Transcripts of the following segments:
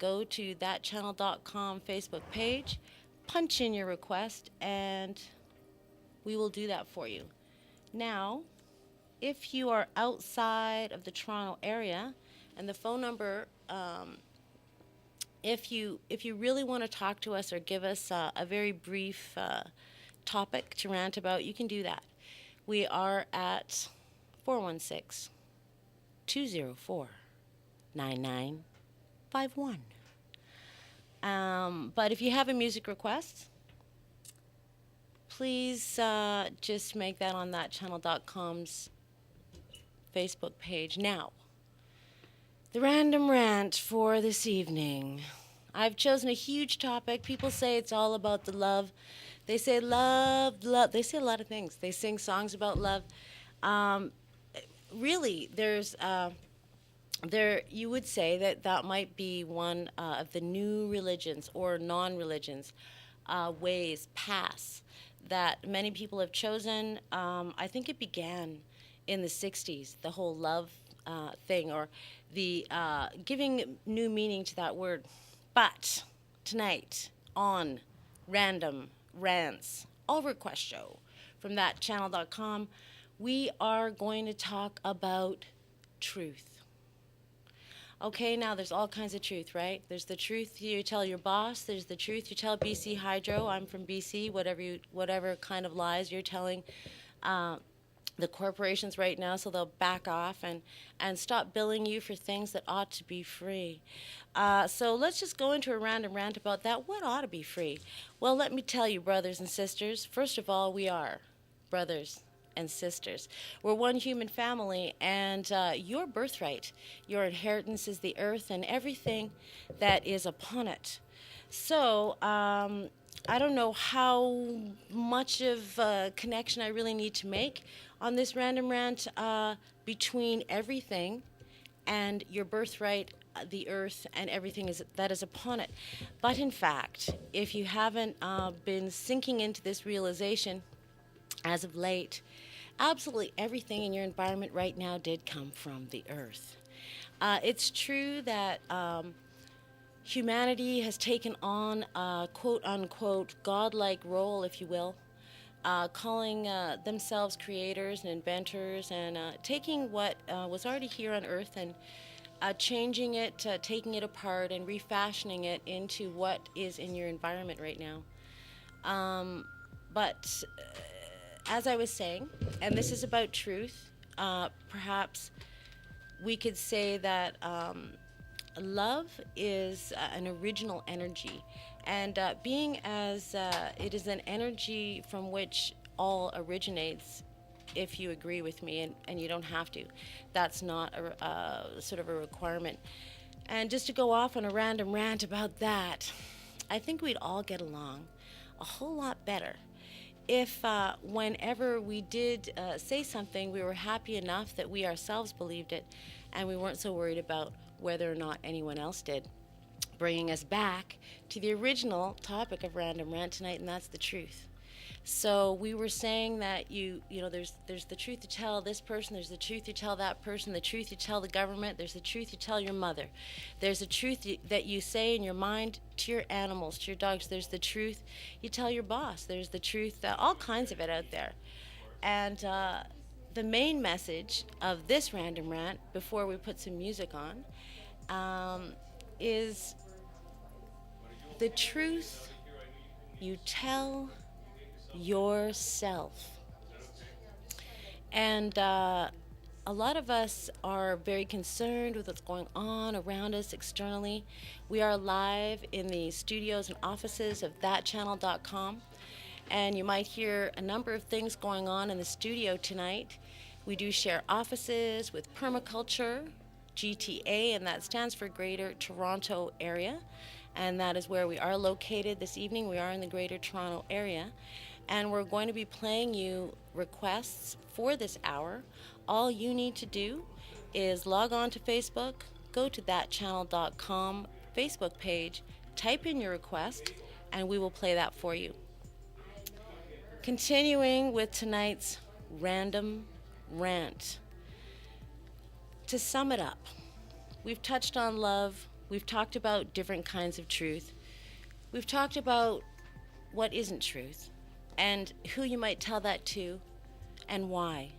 go to thatchannel.com Facebook page, punch in your request, and we will do that for you. Now, if you are outside of the Toronto area, and the phone number, if you really want to talk to us or give us a very brief topic to rant about, you can do that. We are at 416 204 9951. But if you have a music request, please just make that on thatchannel.com's Facebook page. Now, the random rant for this evening. I've chosen a huge topic. People say it's all about the love. They say love, love. They say a lot of things. They sing songs about love. Really, you would say that might be one of the new religions or non-religions ways, paths that many people have chosen. I think it began in the 60s, the whole love thing, or the giving new meaning to that word. But tonight on Random Rants All Request Show from thatchannel.com, we are going to talk about truth. Okay, now there's all kinds of truth, right? There's the truth you tell your boss. There's the truth you tell BC Hydro. I'm from BC. Whatever kind of lies you're telling the corporations right now, so they'll back off and stop billing you for things that ought to be free. So let's just go into a random rant about that. What ought to be free? Well, let me tell you, brothers and sisters, first of all, we are brothers and sisters. We're one human family, and your birthright, your inheritance is the earth and everything that is upon it. So, I don't know how much of a connection I really need to make on this random rant between everything and your birthright, the earth, and everything that is upon it. But in fact, if you haven't been sinking into this realization as of late, absolutely everything in your environment right now did come from the earth. It's true that humanity has taken on a quote-unquote godlike role, if you will, calling themselves creators and inventors, and taking what was already here on Earth and changing it, taking it apart and refashioning it into what is in your environment right now. But as I was saying, and this is about truth, perhaps we could say that love is an original energy, and being as it is an energy from which all originates, if you agree with me, and you don't have to. That's not a sort of a requirement. And just to go off on a random rant about that, I think we'd all get along a whole lot better if whenever we did say something, we were happy enough that we ourselves believed it, and we weren't so worried about whether or not anyone else did. Bringing us back to the original topic of Random Rant tonight, and that's the truth. So we were saying that you know there's the truth you tell this person, there's the truth you tell that person, the truth you tell the government, there's the truth you tell your mother, there's the truth that you say in your mind to your animals, to your dogs, there's the truth you tell your boss, there's the truth, all kinds of it out there. And the main message of this random rant, before we put some music on, is the truth you tell yourself. And a lot of us are very concerned with what's going on around us externally. We are live in the studios and offices of thatchannel.com, and you might hear a number of things going on in the studio tonight. We do share offices with Permaculture, GTA, and that stands for Greater Toronto Area, and that is where we are located this evening. We are in the Greater Toronto Area, and we're going to be playing you requests for this hour. All you need to do is log on to Facebook, go to thatchannel.com Facebook page, type in your request, and we will play that for you. Continuing with tonight's random rant. To sum it up, we've touched on love, We've talked about different kinds of truth. We've talked about what isn't truth and who you might tell that to and why.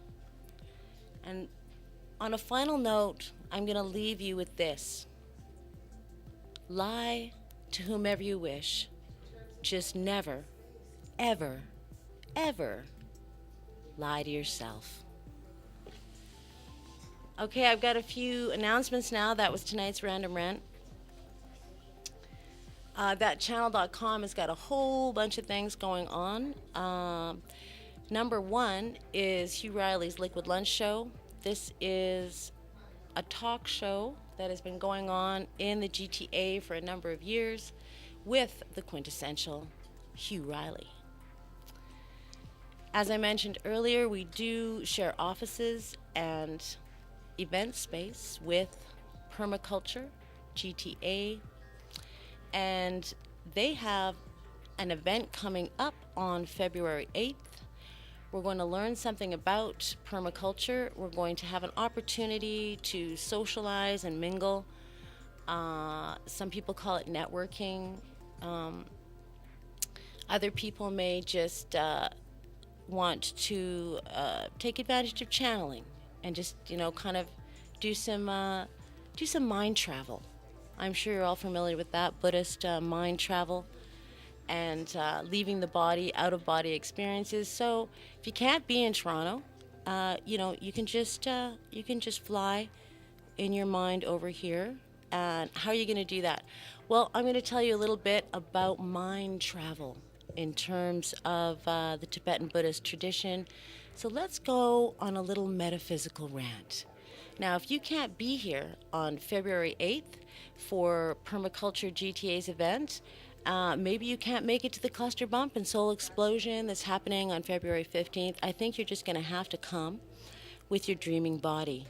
And on a final note, I'm going to leave you with this: lie to whomever you wish. Just never, ever, ever lie to yourself. Okay, I've got a few announcements now. That was tonight's Random Rant. Thatchannel.com has got a whole bunch of things going on. Number one is Hugh Riley's Liquid Lunch Show. This is a talk show that has been going on in the GTA for a number of years with the quintessential Hugh Riley. As I mentioned earlier, we do share offices and event space with Permaculture GTA, and they have an event coming up on February 8th. We're going to learn something about permaculture. We're going to have an opportunity to socialize and mingle. Some people call it networking. Other people may just want to take advantage of channeling and just, kind of do some mind travel. I'm sure you're all familiar with that, Buddhist mind travel and leaving the body, out-of-body experiences. So if you can't be in Toronto, you can just fly in your mind over here. And how are you going to do that? Well, I'm going to tell you a little bit about mind travel in terms of the Tibetan Buddhist tradition. So let's go on a little metaphysical rant. Now, if you can't be here on February 8th for Permaculture GTA's event, maybe you can't make it to the cluster bump and soul explosion that's happening on February 15th. I think you're just going to have to come with your dreaming body.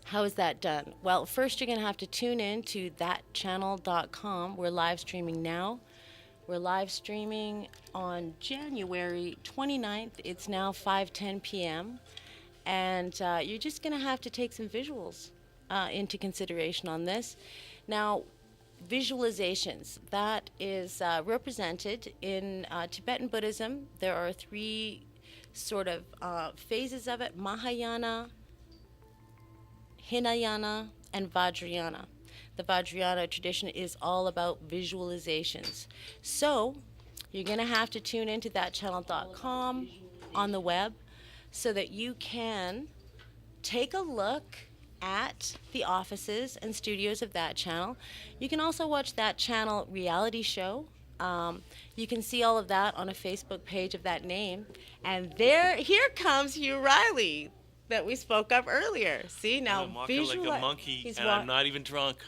How is that done? Well, first you're going to have to tune in to thatchannel.com. We're live streaming now. We're live streaming on January 29th. It's now 5:10 p.m. And you're just going to have to take some visuals into consideration on this. Now, visualizations, that is represented in Tibetan Buddhism. There are three sort of phases of it: Mahayana, Hinayana, and Vajrayana. The Vajrayana tradition is all about visualizations. So you're going to have to tune into thatchannel.com on the web so that you can take a look at the offices and studios of That Channel. You can also watch That Channel reality show. You can see all of that on a Facebook page of that name. And here comes Hugh Riley that we spoke of earlier. See, now I'm walking like a monkey, and I'm not even drunk.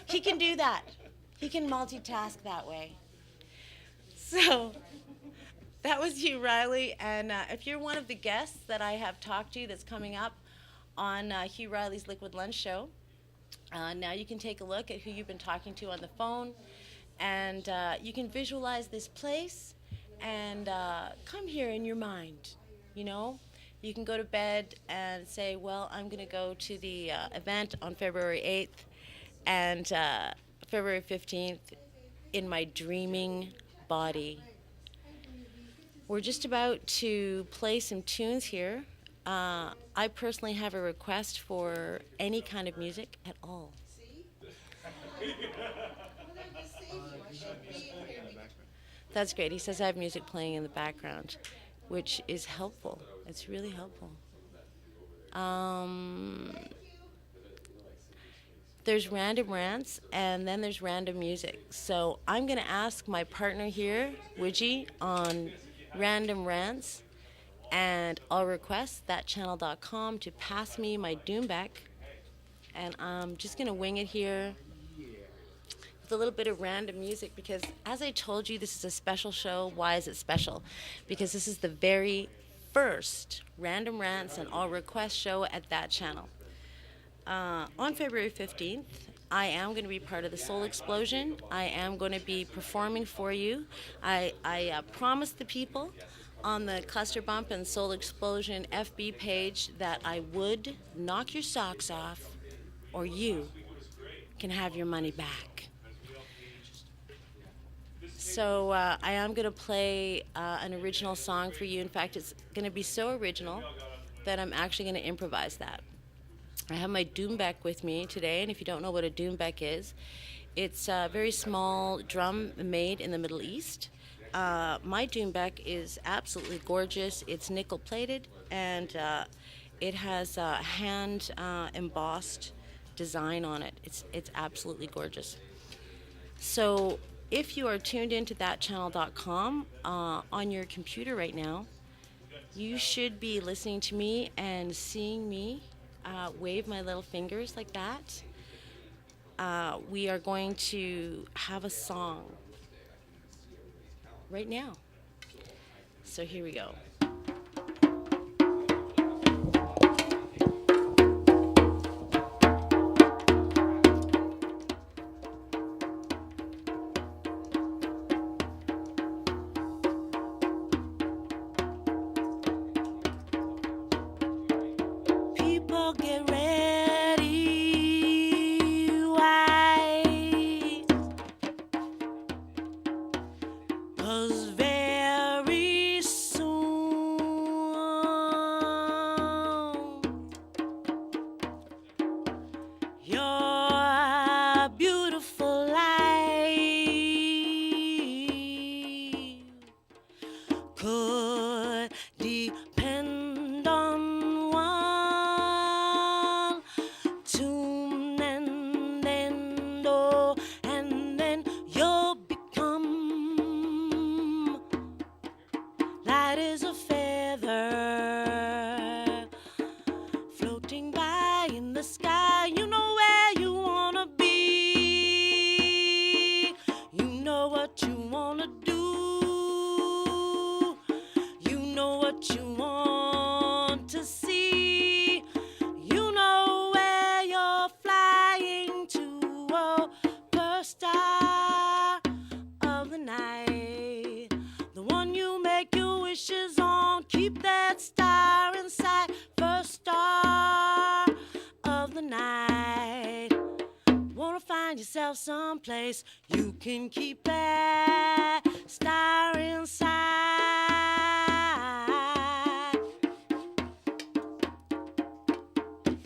He can do that. He can multitask that way. So that was Hugh Riley, and if you're one of the guests that I have talked to that's coming up on Hugh Riley's Liquid Lunch Show, now you can take a look at who you've been talking to on the phone, and you can visualize this place and come here in your mind, You can go to bed and say, well, I'm going to go to the event on February 8th and February 15th in my dreaming body. We're just about to play some tunes here. I personally have a request for any kind of music at all. That's great. He says I have music playing in the background, which is helpful. It's really helpful. There's random rants, and then there's random music. So I'm going to ask my partner here, Widgie, on Random Rants and Requests, thatchannel.com, to pass me my Doomback. And I'm just going to wing it here with a little bit of random music because, as I told you, this is a special show. Why is it special? Because this is the very first Random Rants and Requests show at That Channel. On February 15th, I am going to be part of the Soul Explosion. I am going to be performing for you. I promised the people on the Cluster Bump and Soul Explosion FB page that I would knock your socks off, or you can have your money back. So I am going to play an original song for you. In fact, it's going to be so original that I'm actually going to improvise that. I have my doumbek with me today, and if you don't know what a doumbek is, it's a very small drum made in the Middle East. My doumbek is absolutely gorgeous. It's nickel plated, and it has a hand embossed design on it. It's absolutely gorgeous. So if you are tuned into thatchannel.com on your computer right now, you should be listening to me and seeing me wave my little fingers like that. We are going to have a song right now. So here we go. People get ready. Why? 'Cause very soon your beautiful life could depend on one tune and endo, and then you'll become light as a feather floating by in the sky. You know where you wanna be, you know what you wanna do, you know what you want to see, you know where you're flying to. Oh, first star of the night, the one you make your wishes on, keep that star inside. First star of the night, wanna find yourself someplace you can keep that star inside.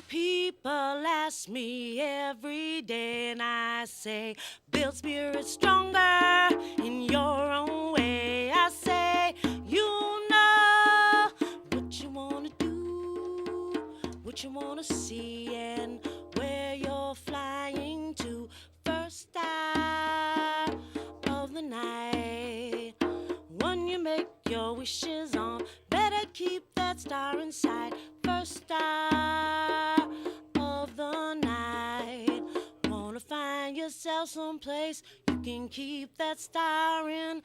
People ask me every day, and I say, build spirit stronger in your own way. I say, you know what you wanna do, what you wanna see, and where you're flying to. First star of the night, one you make your wishes on, better keep that star inside. First star of the night, wanna find yourself someplace you can keep that star inside.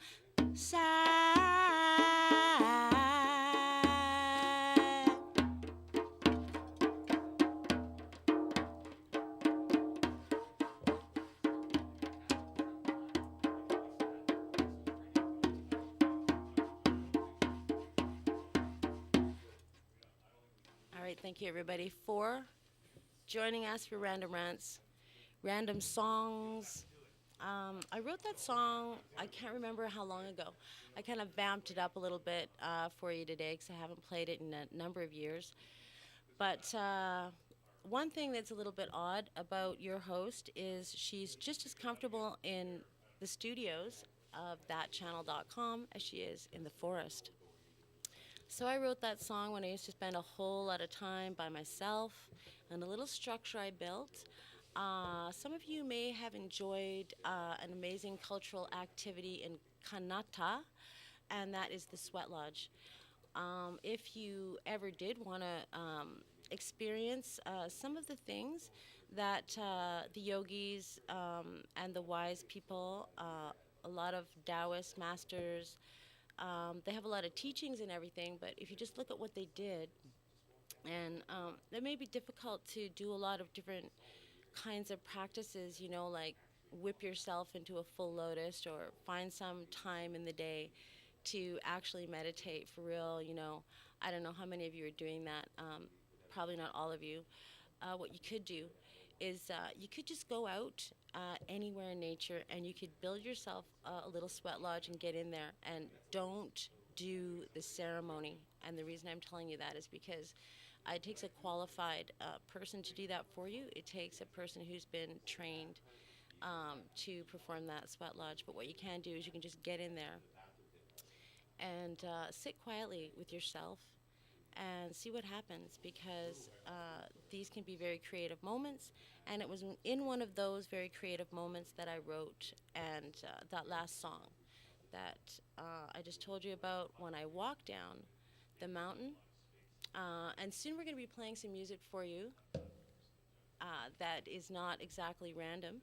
All right, thank you everybody for joining us for Random Rants, Random Songs. I wrote that song, I can't remember how long ago. I kind of vamped it up a little bit for you today because I haven't played it in a number of years. But one thing that's a little bit odd about your host is she's just as comfortable in the studios of thatchannel.com as she is in the forest. So I wrote that song when I used to spend a whole lot of time by myself and a little structure I built. Some of you may have enjoyed an amazing cultural activity in Kanata, and that is the Sweat Lodge. If you ever did want to experience some of the things that the yogis and the wise people, a lot of Taoist masters, they have a lot of teachings and everything, but if you just look at what they did, and it may be difficult to do a lot of different kinds of practices, you know, like whip yourself into a full lotus or find some time in the day to actually meditate for real, you know. I don't know how many of you are doing that, probably not all of you. What you could do is you could just go out anywhere in nature and you could build yourself a little sweat lodge and get in there, and don't do the ceremony. And the reason I'm telling you that is because it takes a qualified person to do that for you. It takes a person who's been trained to perform that sweat lodge. But what you can do is you can just get in there and sit quietly with yourself and see what happens, because these can be very creative moments. And it was in one of those very creative moments that I wrote and that last song that I just told you about, when I walked down the mountain. And soon we're going to be playing some music for you that is not exactly random,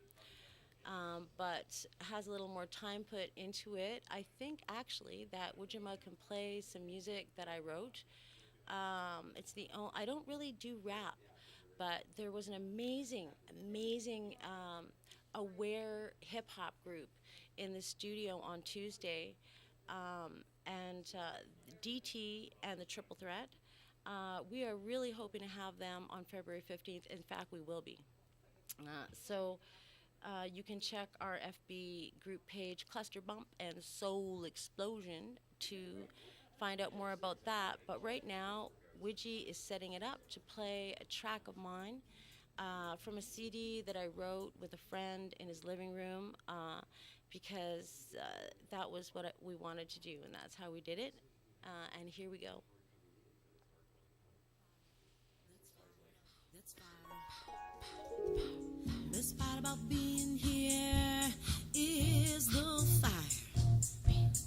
but has a little more time put into it. I think actually that Wujima can play some music that I wrote. I don't really do rap, but there was an amazing aware hip hop group in the studio on Tuesday, and DT and the Triple Threat. We are really hoping to have them on February 15th. In fact, we will be. So you can check our FB group page, Cluster Bump and Soul Explosion, to find out more about that. But right now, Widgie is setting it up to play a track of mine from a CD that I wrote with a friend in his living room, because that was what we wanted to do, and that's how we did it. And here we go. Best part about being here is the fire,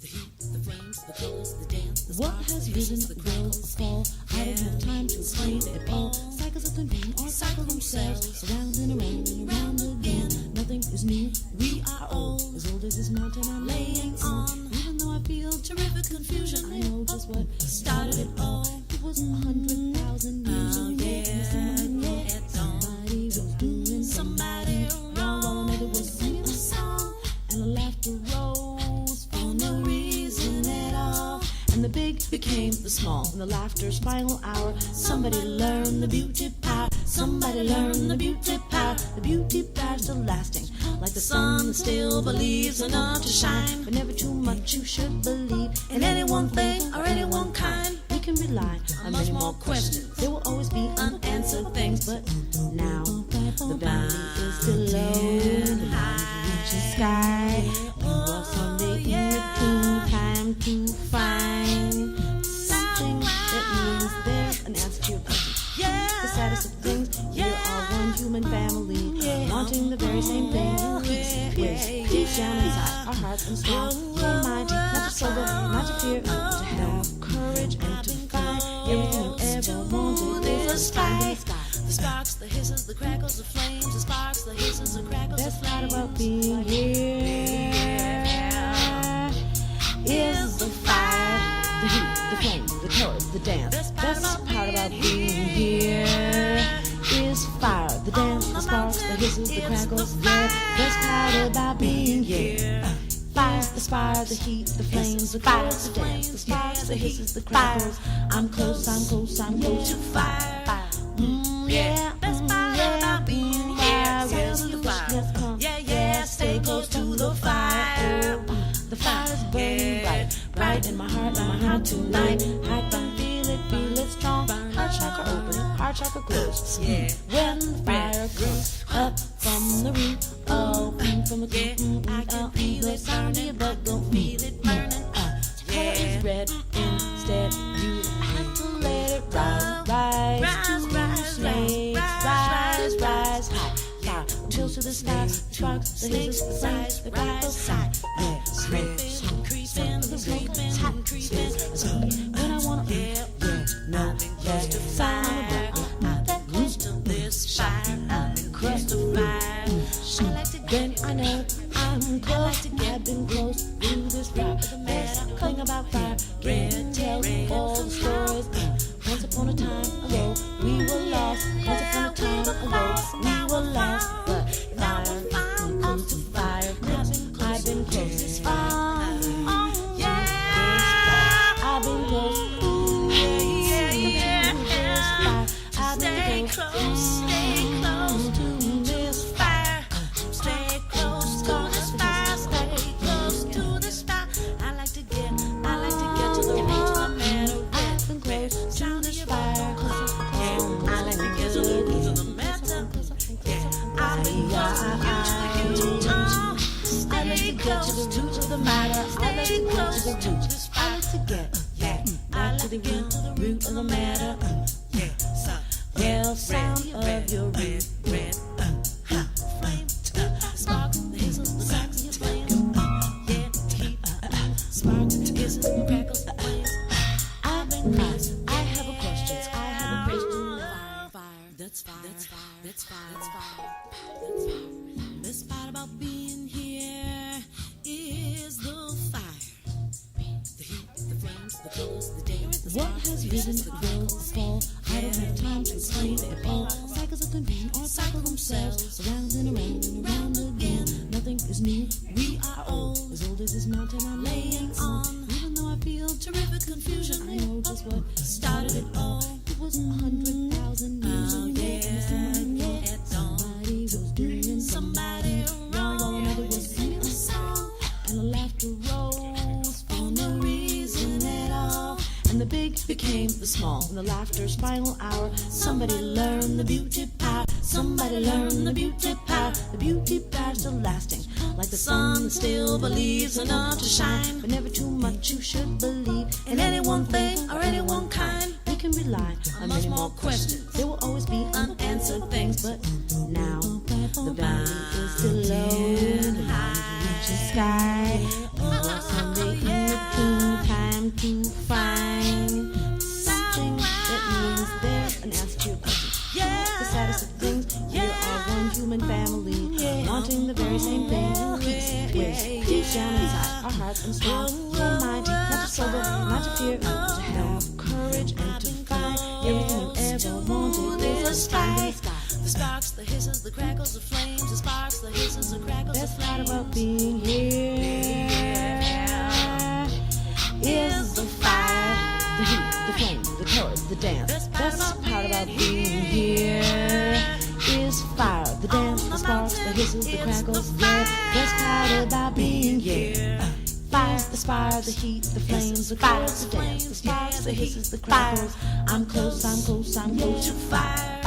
the heat, the flames, the colors, the dance, the what sparks, has the risen, hisses, the will crackles. fall. I don't have time to explain it all. Cycles of the moon or cycle themselves, around and around again. Nothing is new. We are old, As old as this mountain I'm laying on. Even though I feel Terrific confusion, I know just what started it all. It was 100,000 years Oh ago. yeah, at dawn. Somebody was doing Somebody wrong while another was singing a song and the laughter rose for no reason at all. and the big became the small. In the laughter's final hour, somebody learned the beauty power. Somebody learned the beauty power. The beauty power still lasting, like the sun that still believes enough to shine. But never too much, you should believe In any one thing or any one kind, we can rely on much many more questions. There will always be unanswered things, but now the boundary is below the mountain sky. You are someday in between, time to find something that means there's an answer to your question. The saddest of things, we are all one human family, wanting the very same thing. Peace, deep down inside our hearts and strong. We're mighty, not to sober, not to fear, but to have courage and to find everything you ever wanted. There's a sky. The sparks, the hisses, the crackles, the flames, the sparks, the hisses, the crackles, Best the part flames. about being here is the fire, the heat, the flames, the colors, the dance. Best part about being here is fire, the dance, the sparks, the hisses, the crackles. Yeah, best part about being here. Fire, the spark, the heat, the flames, the colors, the dance, the sparks, the hisses, the crackles. I'm close to fire. Yeah, Best part about being here is the fire. Yeah, stay close to the fire. The fire is burning bright in my heart tonight. I can feel it strong. Heart chakra open, heart chakra closed. Yeah. When the fire comes up from the root, from the I can feel it burning, but don't feel it burning. Color is red instead. You have to let it rise to flames, rise high. Fire chills to the sky, sparks, the hisses, the sighs, the crackles. Yeah, Creeping, when I wanna, no, close to fire. I've been close to this fire. I've been close to fire. I like to then I know I'm close. I've been close to this fire. Best thing about fire, can tell all the stories. Once upon a time ago, we were lost. Once upon a time ago, we were lost. But fire, close to fire. I've been close to fire. I've been close. Stay close to get to the root of the matter. I like to get to the root. I like to get back to the root of the matter. Well, sound of your root. Sparks, the hizzles, the cracks of your flames. Yeah, heat. Sparks, the hizzles, the crackles, the flames. I've been crazy. I have a question. I have a question. Fire, that's fire, that's fire, that's fire, that's fire, that's fire. Best part about being here is the fire. The heat, the flames, the colors, the dance, the What sparks, has the risen, hisses, the will, crackles. fall? I don't have time to explain it all. Cycles of convene or cycle themselves around and around and around again. Nothing is new. We are old, As old as this mountain I'm laying on. Even though I feel terrific confusion. I know just what Started it all. It was 100,000 years ago. Yeah, at dawn. Somebody was doing Somebody wrong while another was singing a song. And the laughter rose for no reason at all. And the big became the small. In the laughter's final hour, somebody learned the beauty power. Somebody learned the beauty power. The beauty power still lasting, like the sun that still believes enough to shine. But never too much. You should believe in any one thing or any one kind. We can rely on many more questions. There will always be unanswered things, but now the valley is still low. The mountains reach the sky. Oh, someday in between, time to find something that means there's an answer to your question. The saddest of things, we're all one human family, wanting the very same thing. Peace, wish, deep down inside our hearts and strong, so mighty, not to sober, not to fear, but to have courage and to find everything you ever wanted is a sky. The sparks, the hisses, the crackles, the flames. The sparks, the hisses, the crackles, the Best flames. part about being here is the fire, the heat, the flame, the colors, the dance. Best part about being here is fire, the dance, the sparks, the hisses, the crackles. Yeah, best part about being here. Fire, the sparks, the heat, the flames, the colors, the dance, the sparks, the hisses, the crackles. I'm close, I'm close, I'm close to fire.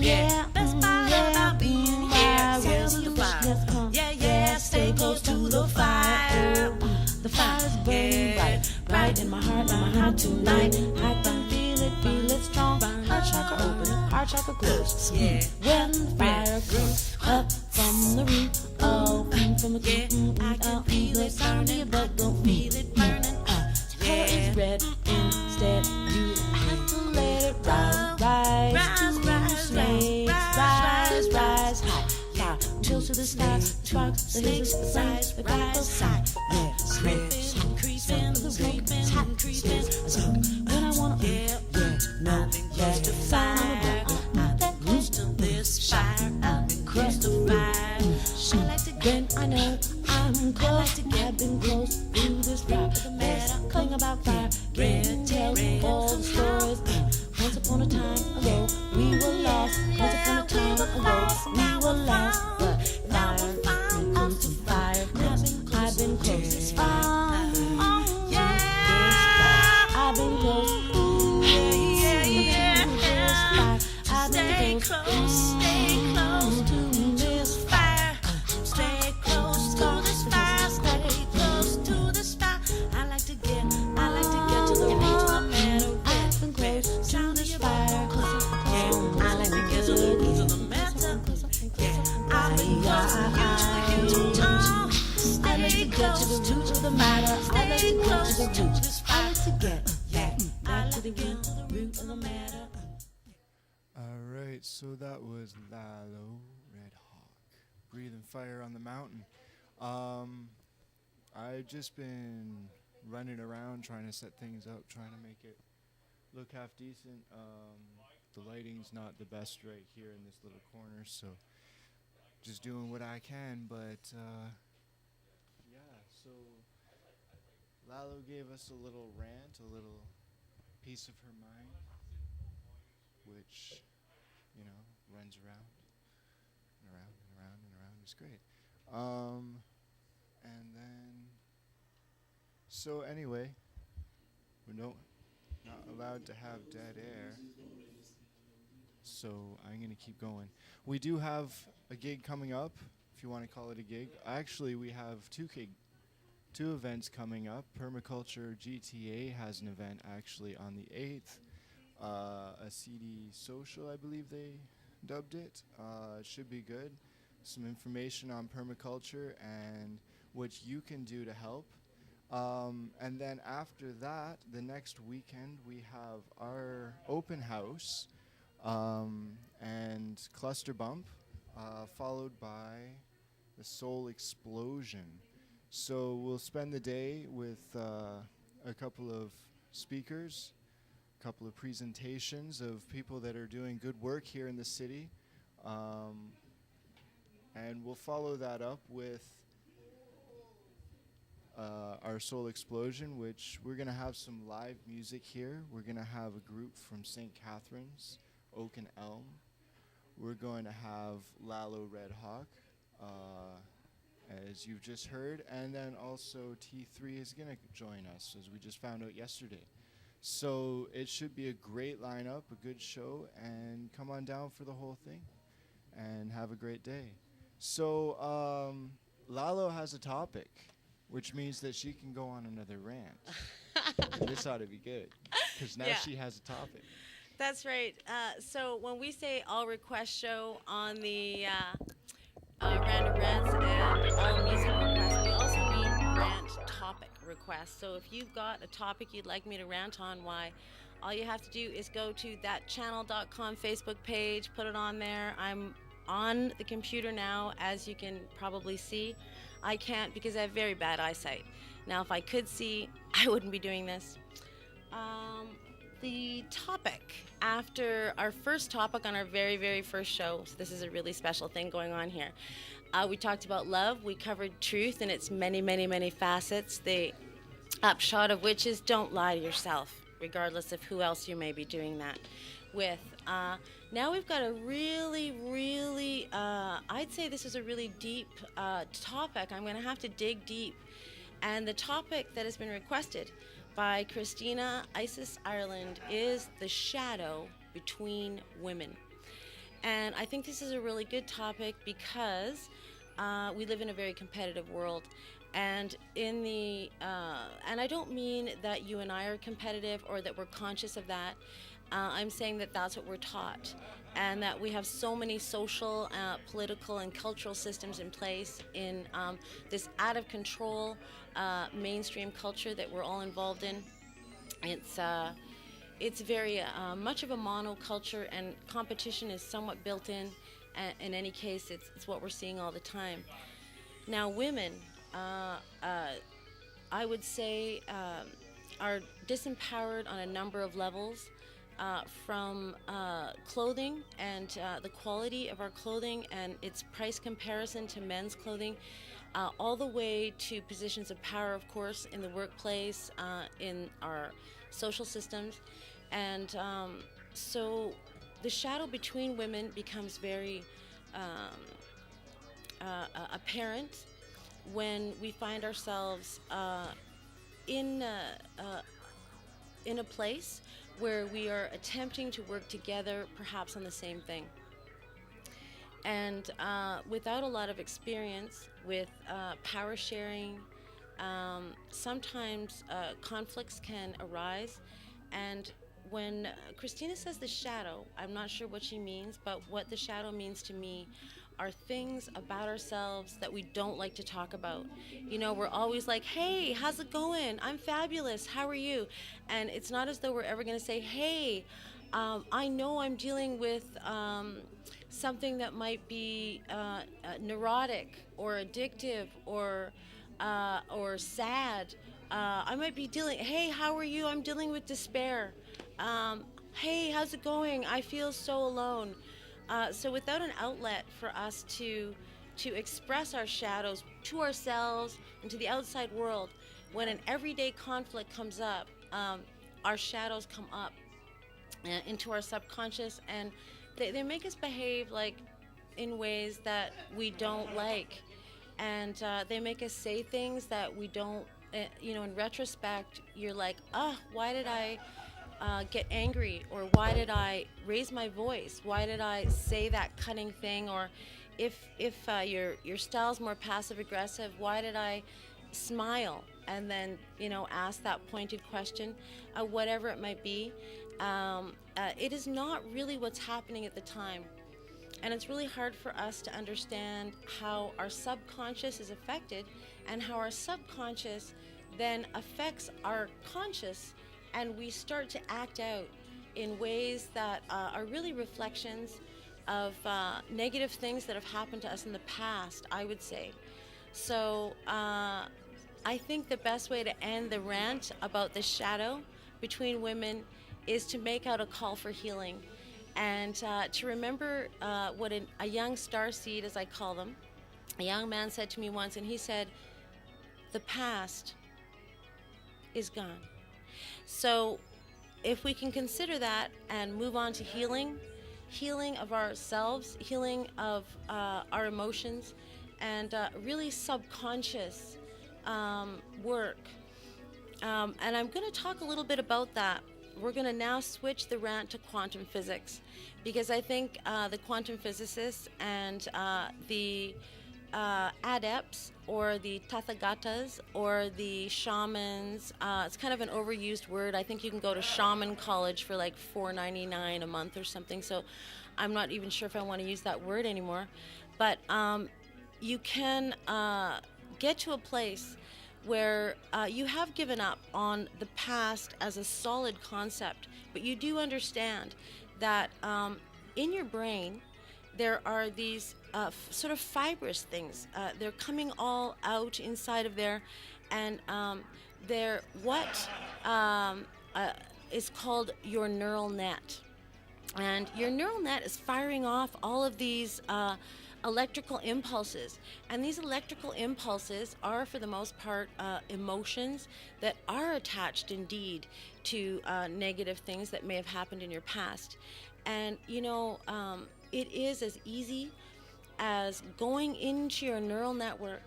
Yeah, Best part about being here is the fire. Yeah, stay close to the fire. The fire's burning bright, bright in my heart tonight. I can feel it strong. Heart chakra open, heart chakra closed. Yeah. When the fire grows up from the root, from the I can feel it burning, but don't feel it burning. color is red instead. You have to let it rise, rise high. Fire chills to the sky, sparks, the hills, the sides, the crackles, yeah, Creeping, when I wanna, no, close to fire. I've been close to this fire. I've been close to fire. I like to then I know I'm close. I've been close to this fire. There's something about fire. Can't tell all the stories. Once upon a time ago, we were lost. Once upon a time ago, we were lost. But fire, close to fire. I've been close to this fire. I've been close. stay close to this fire. Stay close to this fire. Stay close to this fire. I like to get to the root of the matter. I've been close to this fire. I like to get to the root of the matter. I've been close to you. I like to get to the root of the matter. I like to get to the root. I like to get back to the root of the matter. Alright, so that was Lalo, Red Hawk, Breathing Fire on the Mountain. I've just been running around trying to set things up, trying to make it look half decent. The lighting's not the best right here in this little corner, so just doing what I can, but yeah, so Lalo gave us a little rant, a little piece of her mind, which, you know, runs around and around and around and around. It's great. And then, so anyway, we're not allowed to have dead air, so I'm going to keep going. We do have a gig coming up if you want to call it a gig. Actually, we have two events coming up. Permaculture GTA has an event actually on the 8th. A CD social, I believe they dubbed it. It should be good. Some information on permaculture and what you can do to help. And then after that, the next weekend, we have our open house and cluster bump, followed by the soul explosion. So we'll spend the day with a couple of speakers, a couple of presentations of people that are doing good work here in the city. And we'll follow that up with our Soul Explosion, which we're going to have some live music here. We're going to have a group from St. Catharines, Oak and Elm. We're going to have Lalo Red Hawk, as you've just heard. And then also T3 is going to join us, as we just found out yesterday. So it should be a great lineup, a good show, and come on down for the whole thing and have a great day. So Lalo has a topic, which means that she can go on another rant. This ought to be good, because now she has a topic. That's right. So when we say all request show on the Random Rants and all music requests, we also mean rant topic requests. So if you've got a topic you'd like me to rant on, why, all you have to do is go to thatchannel.com Facebook page, put it on there. I'm on the computer now, as you can probably see. I can't because I have very bad eyesight. Now, if I could see, I wouldn't be doing this. The topic after our first topic on our very, very first show, so this is a really special thing going on here. We talked about love. We covered truth in its many, many, many facets. The upshot of which is don't lie to yourself, regardless of who else you may be doing that with. Now we've got a really, really, I'd say this is a really deep topic. I'm going to have to dig deep. And the topic that has been requested by Christina Isis Ireland is the shadow between women. And I think this is a really good topic because we live in a very competitive world. And in the, and I don't mean that you and I are competitive or that we're conscious of that. I'm saying that that's what we're taught, and that we have so many social, political, and cultural systems in place in this out of control mainstream culture that we're all involved in. It's very much of a monoculture, and competition is somewhat built in. In any case, it's what we're seeing all the time. Now, women, I would say, are disempowered on a number of levels. From clothing and the quality of our clothing and its price comparison to men's clothing, all the way to positions of power, of course, in the workplace, in our social systems. And so the shadow between women becomes very apparent when we find ourselves in a place where we are attempting to work together, perhaps on the same thing. And without a lot of experience with power sharing, sometimes conflicts can arise. And when Christina says the shadow, I'm not sure what she means, but what the shadow means to me are things about ourselves that we don't like to talk about. You know, we're always like, hey, how's it going? I'm fabulous. How are you? And it's not as though we're ever going to say, hey, I know I'm dealing with something that might be neurotic or addictive or sad. I might be dealing, hey, how are you? I'm dealing with despair. Hey, how's it going? I feel so alone. So without an outlet for us to express our shadows to ourselves and to the outside world, when an everyday conflict comes up, our shadows come up into our subconscious, and they make us behave like in ways that we don't like, and they make us say things that we don't. In retrospect, you're like, why did I get angry, or why did I raise my voice? Why did I say that cutting thing? Or if your style's more passive aggressive, why did I smile and then ask that pointed question, whatever it might be. It is not really what's happening at the time. And it's really hard for us to understand how our subconscious is affected and how our subconscious then affects our conscious, and we start to act out in ways that are really reflections of negative things that have happened to us in the past, I would say. So I think the best way to end the rant about the shadow between women is to make out a call for healing, and to remember what a young starseed, as I call them, a young man said to me once, and he said, the past is gone. So if we can consider that and move on to healing of ourselves, healing of our emotions, and really subconscious work. And I'm going to talk a little bit about that. We're going to now switch the rant to quantum physics, because I think the quantum physicists and the adepts, or the tathagatas, or the shamans, it's kind of an overused word. I think you can go to shaman college for like $4.99 a month or something, so I'm not even sure if I want to use that word anymore. But you can get to a place where you have given up on the past as a solid concept, but you do understand that in your brain there are these sort of fibrous things. They're coming all out inside of there, and they're what is called your neural net. And your neural net is firing off all of these electrical impulses. And these electrical impulses are, for the most part, emotions that are attached indeed to negative things that may have happened in your past. And, it is as easy as going into your neural network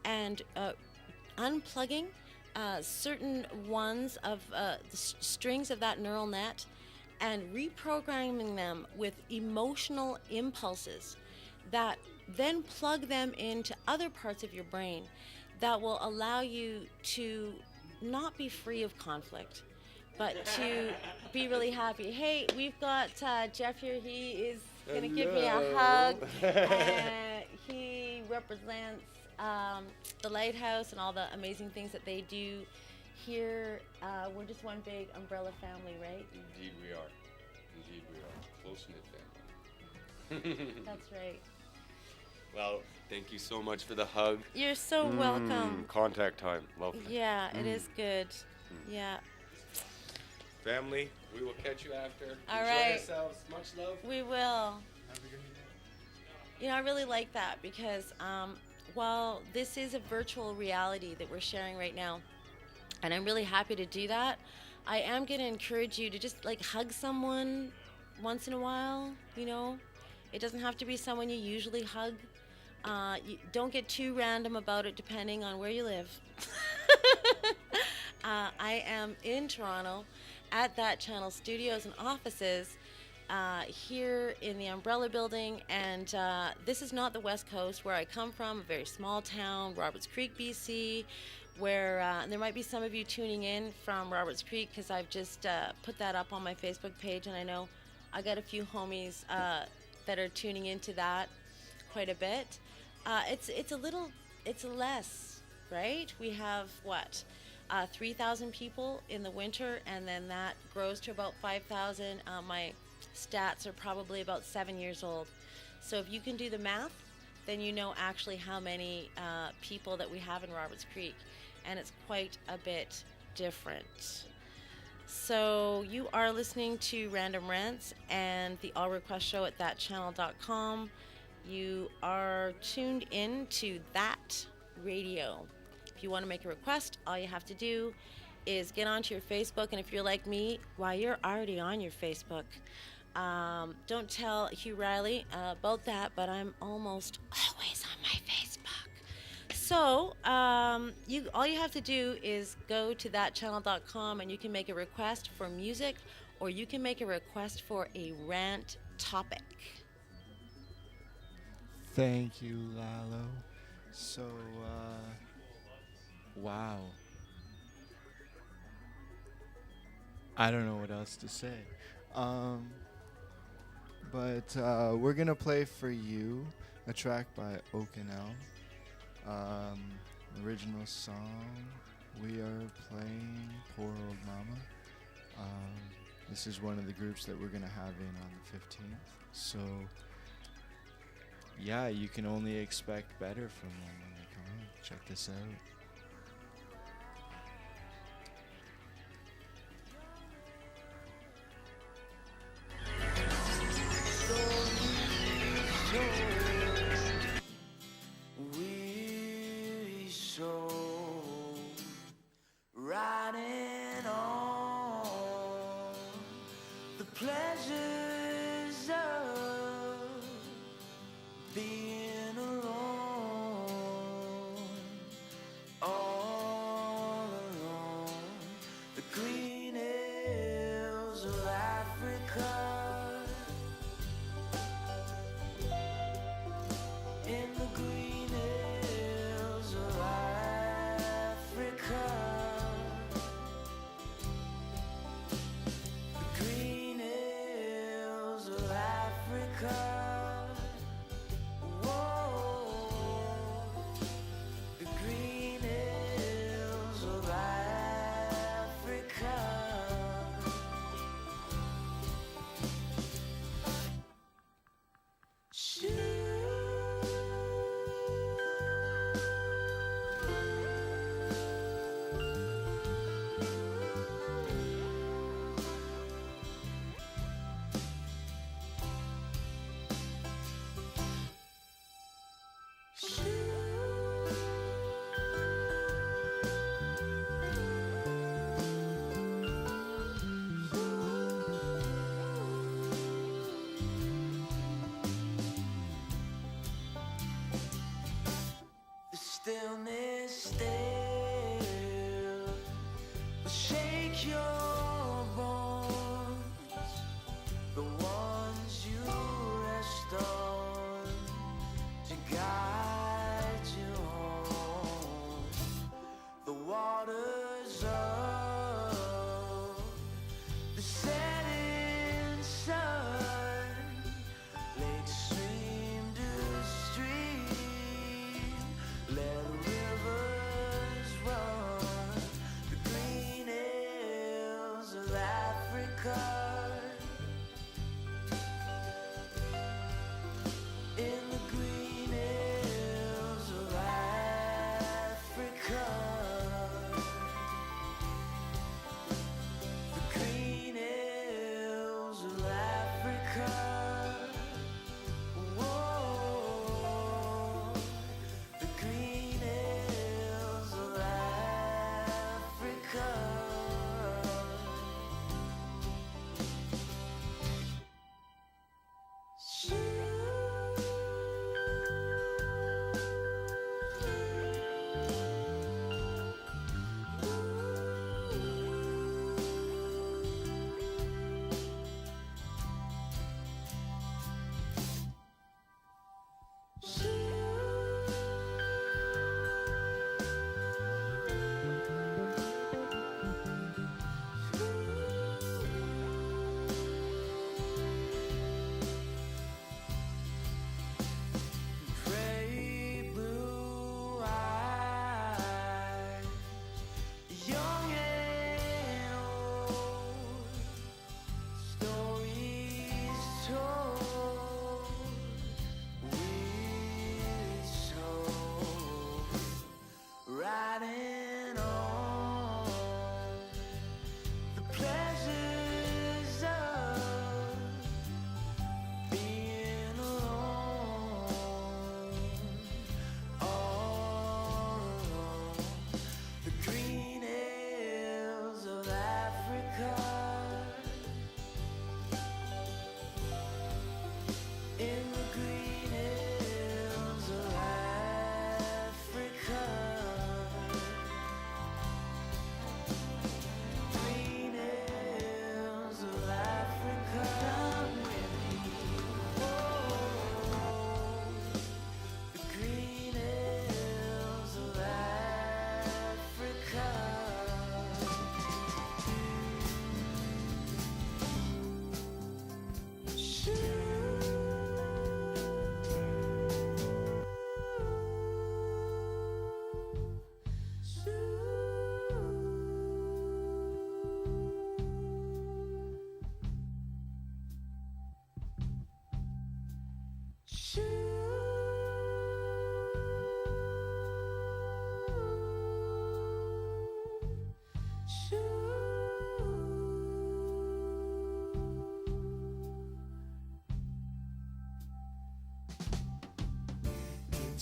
and unplugging certain ones of the strings of that neural net and reprogramming them with emotional impulses that then plug them into other parts of your brain that will allow you to not be free of conflict, but to be really happy. Hey, we've got Jeff here. He is going to give me a hug. He represents the Lighthouse and all the amazing things that they do here. We're just one big umbrella family, right? Indeed we are. Indeed we are. Close-knit family. That's right. Well, thank you so much for the hug. You're so welcome. Contact time. Welcome. Yeah, it is good. Yeah. Family, we will catch you after. All Enjoy right. yourselves. Much love. We will. I really like that because while this is a virtual reality that we're sharing right now, and I'm really happy to do that, I am going to encourage you to just hug someone once in a while. It doesn't have to be someone you usually hug. You don't get too random about it depending on where you live. I am in Toronto at That Channel Studios and offices here in the Umbrella Building, and this is not the West Coast where I come from, a very small town, Roberts Creek, BC, where there might be some of you tuning in from Roberts Creek because I've just put that up on my Facebook page, and I know I got a few homies that are tuning into that quite a bit. It's less, right? We have 3,000 people in the winter, and then that grows to about 5,000. My stats are probably about 7 years old. So if you can do the math, then you know actually how many people that we have in Roberts Creek, and it's quite a bit different. So you are listening to Random Rants and the All Request Show at thatchannel.com. You are tuned in to That Radio. If you want to make a request, all you have to do is get onto your Facebook, and if you're like me, you're already on your Facebook. Don't tell Hugh Riley about that, but I'm almost always on my Facebook. So all you have to do is go to thatchannel.com, and you can make a request for music, or you can make a request for a rant topic. Thank you, Lalo. So, wow. I don't know what else to say. Um, but we're gonna play for you a track by Okanel. Original song. We are playing Poor Old Mama. This is one of the groups that we're gonna have in on the 15th. So, yeah, you can only expect better from them when they come out. Check this out. Weary soul riding on the pleasures of being alone, all alone. The green hills of Africa, in the green hills of Africa, the green hills of Africa. Whoa, the green hills of Africa. The stillness still will shake your bones, the ones you rest on to guide you home. The waters of the setting sun, lake stream to stream, let rivers run. The green hills of Africa, in the green hills of Africa, the green hills of Africa. Whoa, the green hills of Africa.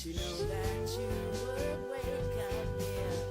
to know that you would wake up here.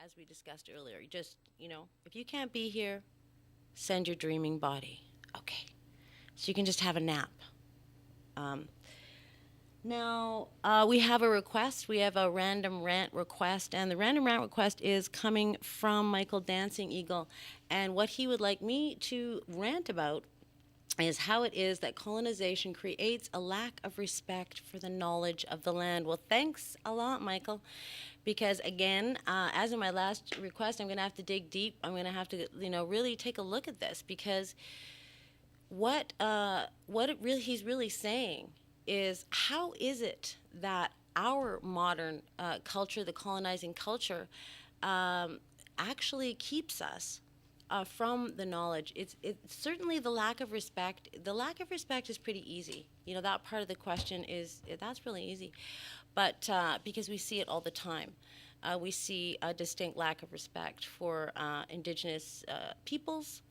As we discussed earlier, just, if you can't be here, send your dreaming body. Okay. So you can just have a nap. Um, Now, we have a request. We have a random rant request, and the random rant request is coming from Michael Dancing Eagle. And what he would like me to rant about is how it is that colonization creates a lack of respect for the knowledge of the land. Well, thanks a lot, Michael, because again, as in my last request, I'm going to have to dig deep. I'm going to have to, really take a look at this, because he's really saying is, how is it that our modern culture, the colonizing culture, actually keeps us from the knowledge? It's certainly the lack of respect. The lack of respect is pretty easy. That part of the question that's really easy, but because we see it all the time. We see a distinct lack of respect for Indigenous peoples,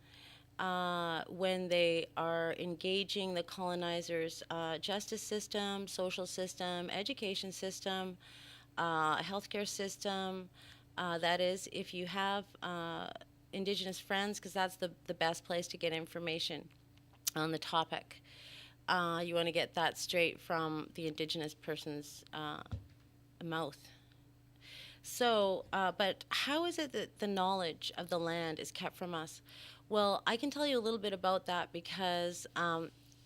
when they are engaging the colonizers' justice system, social system, education system, healthcare system. That is, if you have Indigenous friends, because that's the best place to get information on the topic. You want to get that straight from the Indigenous person's mouth. So, but how is it that the knowledge of the land is kept from us? Well, I can tell you a little bit about that, because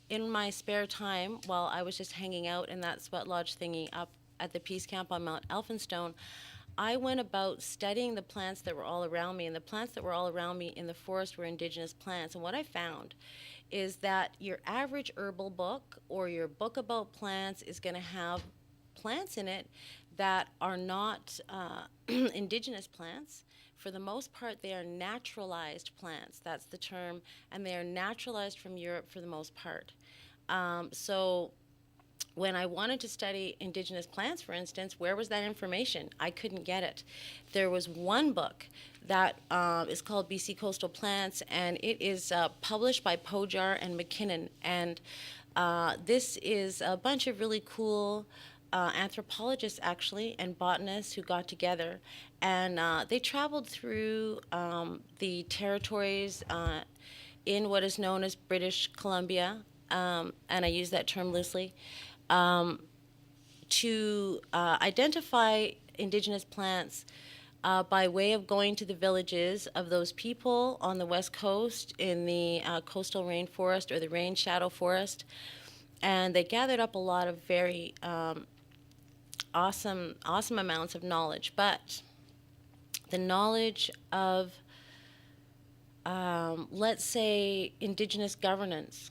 in my spare time, while I was just hanging out in that sweat lodge thingy up at the Peace Camp on Mount Elphinstone, I went about studying the plants that were all around me, and the plants that were all around me in the forest were Indigenous plants. And what I found is that your average herbal book or your book about plants is going to have plants in it that are not Indigenous plants for the most part, they are naturalized plants. That's the term, and they are naturalized from Europe for the most part. So when I wanted to study indigenous plants, for instance, where was that information? I couldn't get it. There was one book that is called BC Coastal Plants, and it is published by Pojar and McKinnon. And this is a bunch of really cool anthropologists, actually, and botanists who got together. And they traveled through the territories in what is known as British Columbia, and I use that term loosely, to identify indigenous plants by way of going to the villages of those people on the west coast in the coastal rainforest or the rain shadow forest. And they gathered up a lot of very awesome amounts of knowledge. But the knowledge of, let's say, indigenous governance,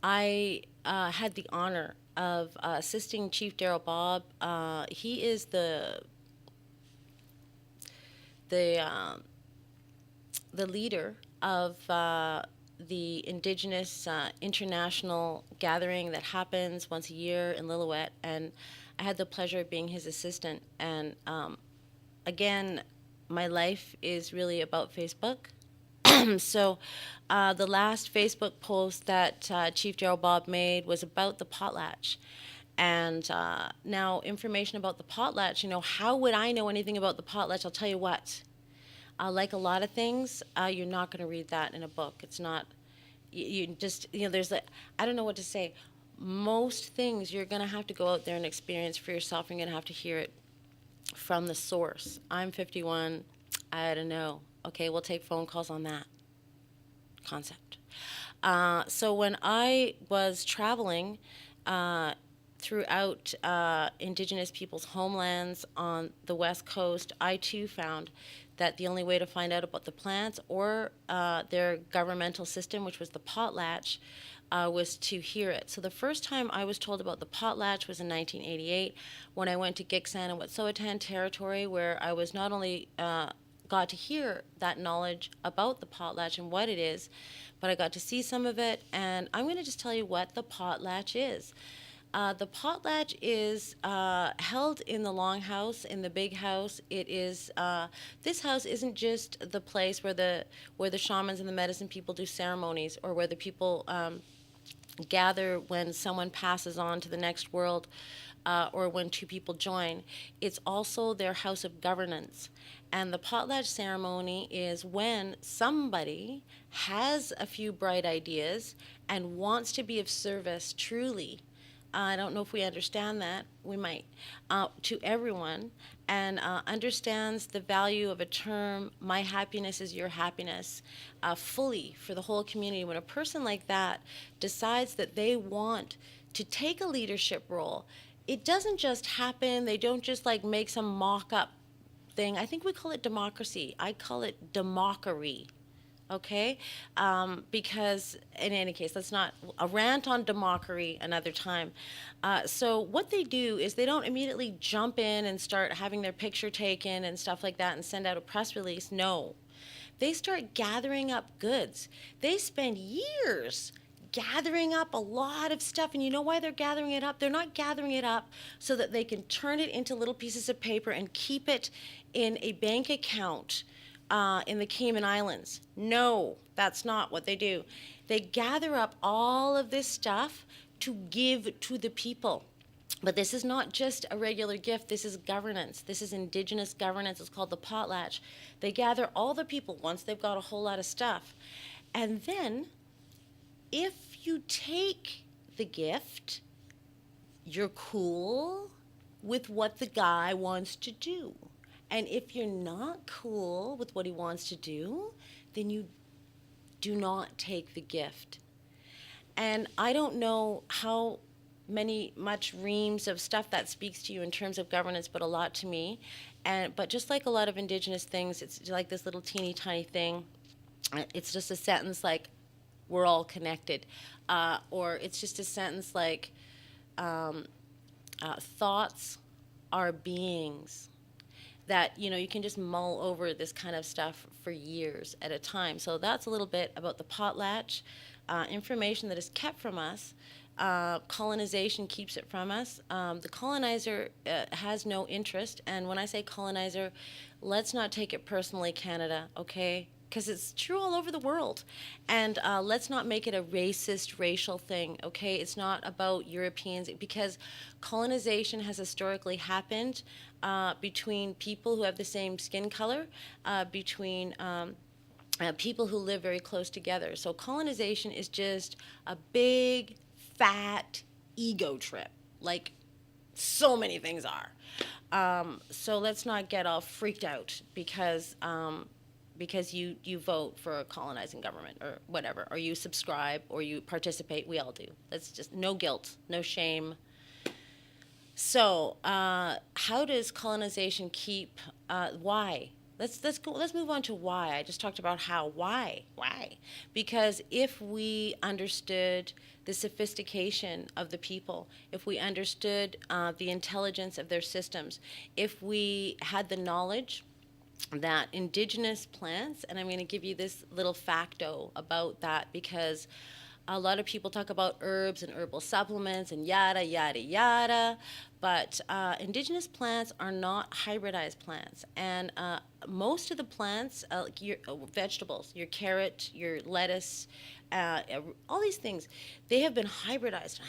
I had the honor of assisting Chief Darrell Bob. He is the leader of the Indigenous International Gathering that happens once a year in Lillooet, and I had the pleasure of being his assistant. And again, my life is really about Facebook. So the last Facebook post that Chief Darrell Bob made was about the potlatch. And now information about the potlatch, how would I know anything about the potlatch? I'll tell you what. Like a lot of things, you're not going to read that in a book. It's not, you just, there's I don't know what to say. Most things you're going to have to go out there and experience for yourself. You're going to have to hear it from the source. I'm 51. I don't know. Okay, we'll take phone calls on that concept. So when I was traveling throughout Indigenous people's homelands on the West Coast, I too found that the only way to find out about the plants or their governmental system, which was the potlatch, was to hear it. So the first time I was told about the potlatch was in 1988 when I went to Gitxsan and Wet'suwet'en territory, where I was not only got to hear that knowledge about the potlatch and what it is, but I got to see some of it. And I'm going to just tell you what the potlatch is. The potlatch is held in the longhouse, in the big house. It is this house isn't just the place where the shamans and the medicine people do ceremonies, or where the people gather when someone passes on to the next world, or when two people join. It's also their house of governance. And the potlatch ceremony is when somebody has a few bright ideas and wants to be of service truly. I don't know if we understand that. We might. To everyone, and understands the value of a term, my happiness is your happiness, fully for the whole community. When a person like that decides that they want to take a leadership role, it doesn't just happen. They don't just make some mock-up thing. I think we call it democracy. I call it demockery. Okay? Because, in any case, that's not a rant on demockery another time. So what they do is they don't immediately jump in and start having their picture taken and stuff like that and send out a press release. No. They start gathering up goods. They spend years gathering up a lot of stuff. And you know why they're gathering it up? They're not gathering it up so that they can turn it into little pieces of paper and keep it in a bank account in the Cayman Islands. No, that's not what they do. They gather up all of this stuff to give to the people. But this is not just a regular gift. This is governance. This is Indigenous governance. It's called the potlatch. They gather all the people once they've got a whole lot of stuff. And then, if you take the gift, you're cool with what the guy wants to do. And if you're not cool with what he wants to do, then you do not take the gift. And I don't know how much reams of stuff that speaks to you in terms of governance, but a lot to me. But just like a lot of Indigenous things, it's like this little teeny tiny thing. It's just a sentence like, we're all connected. Or it's just a sentence like, thoughts are beings. that, you can just mull over this kind of stuff for years at a time. So that's a little bit about the potlatch, information that is kept from us. Colonization keeps it from us. The colonizer has no interest. And when I say colonizer, let's not take it personally, Canada, okay? Because it's true all over the world. And let's not make it a racist, racial thing, okay? It's not about Europeans, because colonization has historically happened between people who have the same skin color, between people who live very close together. So colonization is just a big, fat ego trip, like so many things are. So let's not get all freaked out because you vote for a colonizing government or whatever, or you subscribe or you participate. We all do. Let's just, no guilt, no shame. So how does colonization keep? Why? Let's move on to why. I just talked about how. Why? Because if we understood the sophistication of the people, if we understood the intelligence of their systems, if we had the knowledge that indigenous plants, and I'm going to give you this little facto about that, because a lot of people talk about herbs and herbal supplements and yada, yada, yada, but indigenous plants are not hybridized plants. And most of the plants, like your vegetables, your carrot, your lettuce, all these things, they have been hybridized.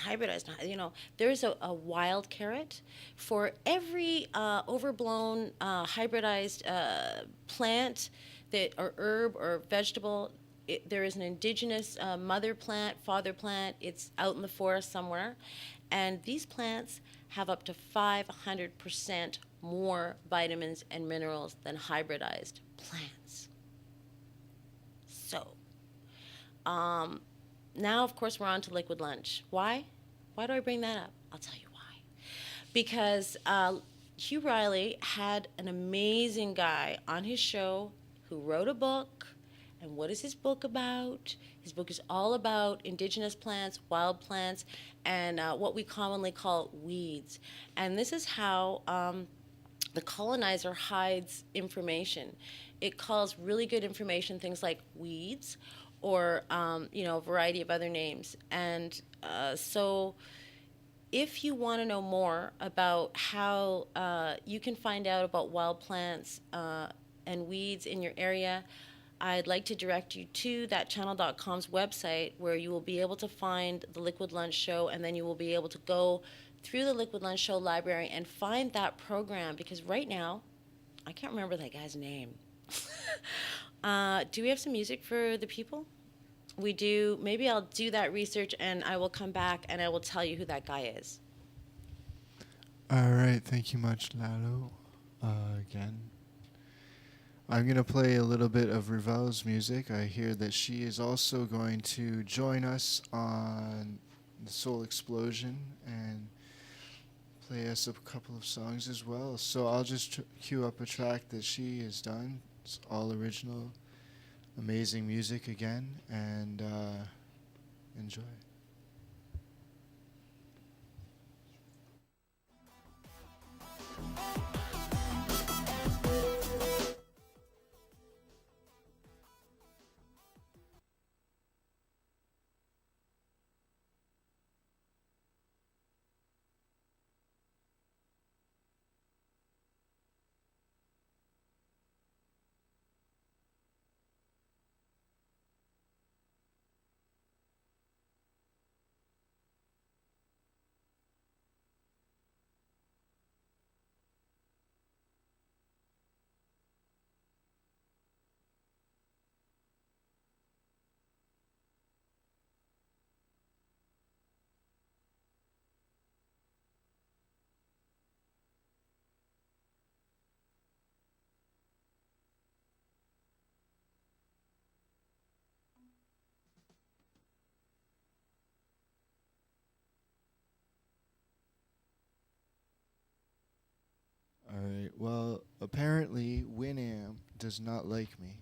There's a wild carrot for every overblown hybridized plant or herb or vegetable. There is an indigenous mother plant, father plant. It's out in the forest somewhere. And these plants have up to 500% more vitamins and minerals than hybridized plants. So, now, of course, we're on to liquid lunch. Why? Why do I bring that up? I'll tell you why. Because Hugh Riley had an amazing guy on his show who wrote a book. And what is his book about? His book is all about indigenous plants, wild plants, and what we commonly call weeds. And this is how the colonizer hides information. It calls really good information things like weeds, or a variety of other names. And so if you want to know more about how you can find out about wild plants and weeds in your area, I'd like to direct you to thatchannel.com's website, where you will be able to find the Liquid Lunch Show, and then you will be able to go through the Liquid Lunch Show library and find that program, because right now, I can't remember that guy's name. Do we have some music for the people? We do. Maybe I'll do that research and I will come back and I will tell you who that guy is. All right, thank you much, Lalo. Again, I'm going to play a little bit of Rivel's music. I hear that she is also going to join us on the Soul Explosion and play us a couple of songs as well. So I'll just cue up a track that she has done. It's all original, amazing music again, and enjoy. All right. Well, apparently Winamp does not like me,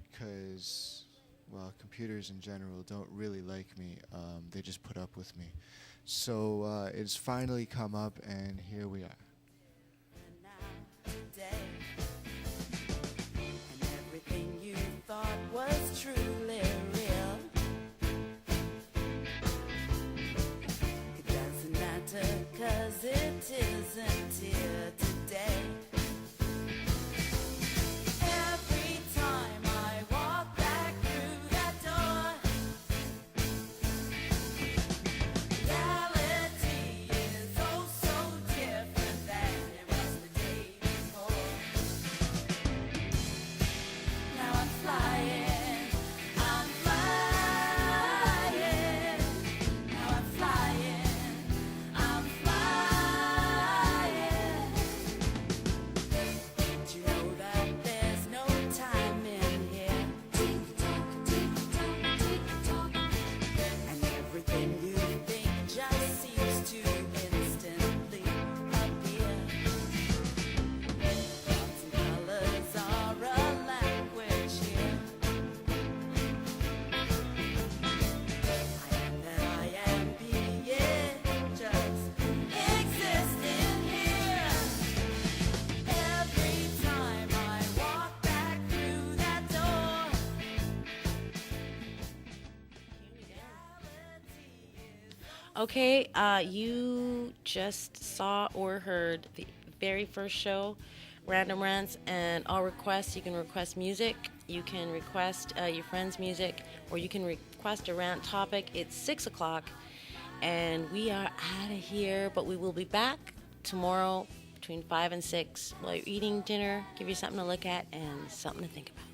because, well, computers in general don't really like me. They just put up with me. So it's finally come up, and here we are. today. And everything you thought was truly real, it doesn't matter 'cause it isn't here today. Every time I walk back through that door, reality is oh so different than it was the day before. Now I'm flying, I'm flying. Now I'm flying, I'm flying. Did you know that there's no time in here? Tick tock, tick tock, tick tock. And everything you think just seems to instantly appear. Thoughts and colors are a language here. I am that I am being, just existing here. Every time I walk back through that door, Okay, you just saw or heard the very first show, Random Rants and All Requests. You can request music, you can request your friend's music, or you can request a rant topic. It's 6 o'clock, and we are out of here, but we will be back tomorrow between 5 and 6 while you're eating dinner. Give you something to look at and something to think about.